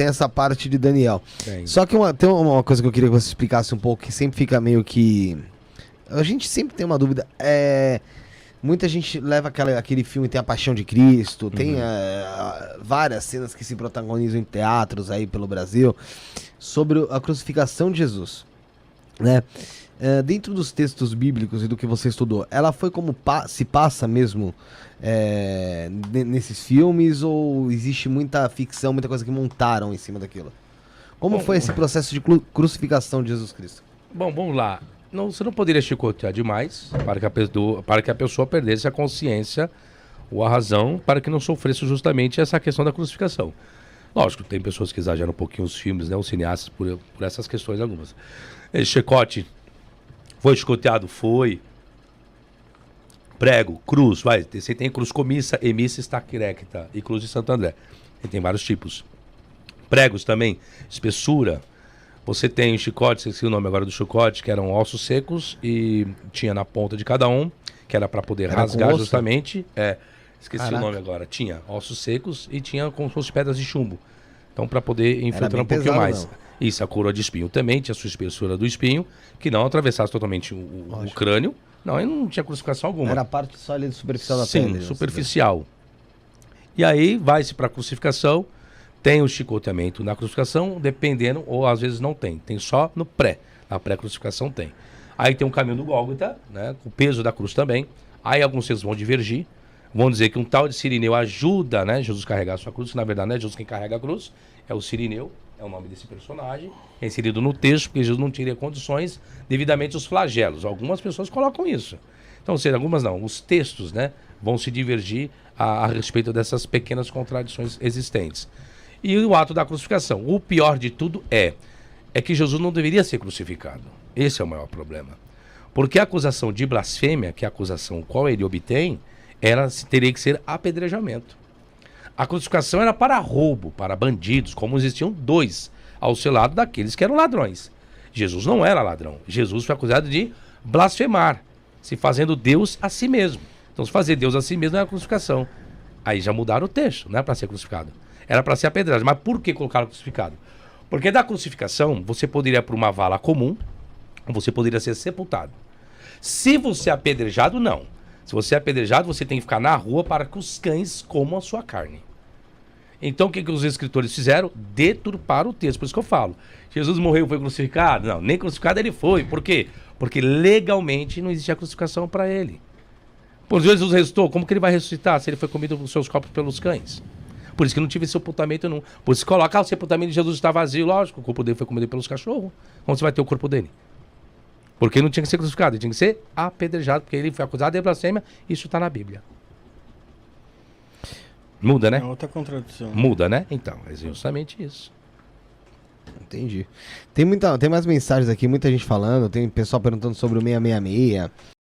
tem essa parte de Daniel. Tem. Só que tem uma coisa que eu queria que você explicasse um pouco, que sempre fica meio que... A gente sempre tem uma dúvida. Muita gente leva aquele filme, tem a Paixão de Cristo, tem várias cenas que se protagonizam em teatros aí pelo Brasil, sobre a crucificação de Jesus, né? Dentro dos textos bíblicos e do que você estudou, ela foi como se passa mesmo nesses filmes, ou existe muita ficção, muita coisa que montaram em cima daquilo? Como foi esse processo de crucificação de Jesus Cristo? Bom, vamos lá. Você não poderia chicotear demais para que a pessoa perdesse a consciência ou a razão para que não sofresse justamente essa questão da crucificação. Lógico, tem pessoas que exageram um pouquinho os filmes, né, os cineastas, por essas questões algumas. Esse chicote foi chicoteado? Foi. Prego, cruz, você tem cruz comissa, emissa, estaca erecta e cruz de Santo André. E tem vários tipos. Pregos também, espessura. Você tem o chicote, esqueci o nome agora do chicote, que eram ossos secos e tinha na ponta de cada um, que era para poder rasgar justamente. Esqueci o nome agora. Tinha ossos secos e tinha como se fosse pedras de chumbo. Então, para poder infiltrar um pouquinho mais. Não. Isso, a coroa de espinho também tinha a sua espessura do espinho, que não atravessasse totalmente o crânio. Não, aí não tinha crucificação alguma. Era a parte só ali superficial da pele. Sim, superficial. E aí vai-se para a crucificação. Tem o chicoteamento na crucificação, dependendo, ou às vezes não tem. Tem só no na pré-crucificação tem. Aí tem o caminho do Gólgota, né, com o peso da cruz também. Aí alguns textos vão divergir, vão dizer que um tal de Cirineu ajuda, né, Jesus carregar a sua cruz, que na verdade não é Jesus quem carrega a cruz, é o Cirineu, é o nome desse personagem, é inserido no texto, porque Jesus não teria condições devidamente os flagelos. Algumas pessoas colocam isso. Então, ou seja, algumas não, os textos, né, vão se divergir a respeito dessas pequenas contradições existentes. E o ato da crucificação. O pior de tudo é que Jesus não deveria ser crucificado. Esse é o maior problema. Porque a acusação de blasfêmia, que é a acusação qual ele obtém, teria que ser apedrejamento. A crucificação era para roubo, para bandidos, como existiam dois ao seu lado daqueles que eram ladrões. Jesus não era ladrão. Jesus foi acusado de blasfemar, se fazendo Deus a si mesmo. Então, se fazer Deus a si mesmo é a crucificação. Aí já mudaram o texto, não é para ser crucificado. Era para ser apedrejado. Mas por que colocaram crucificado? Porque da crucificação, você poderia ir para uma vala comum, ou você poderia ser sepultado. Se você é apedrejado, não. Se você é apedrejado, você tem que ficar na rua para que os cães comam a sua carne. Então, o que os escritores fizeram? Deturparam o texto. Por isso que eu falo. Jesus morreu e foi crucificado? Não, nem crucificado ele foi. Por quê? Porque legalmente não existia crucificação para ele. Por Jesus ressuscitou, como que ele vai ressuscitar se ele foi comido os seus corpos pelos cães? Por isso que não tive sepultamento não. Por isso que coloca, o sepultamento de Jesus está vazio, lógico, o corpo dele foi comido pelos cachorros. Como você vai ter o corpo dele? Porque não tinha que ser crucificado, ele tinha que ser apedrejado, porque ele foi acusado de blasfêmia, isso está na Bíblia. Muda, né? É outra contradição. Muda, né? Então, é justamente isso. Entendi. Tem mais mensagens aqui, muita gente falando, tem pessoal perguntando sobre o 666.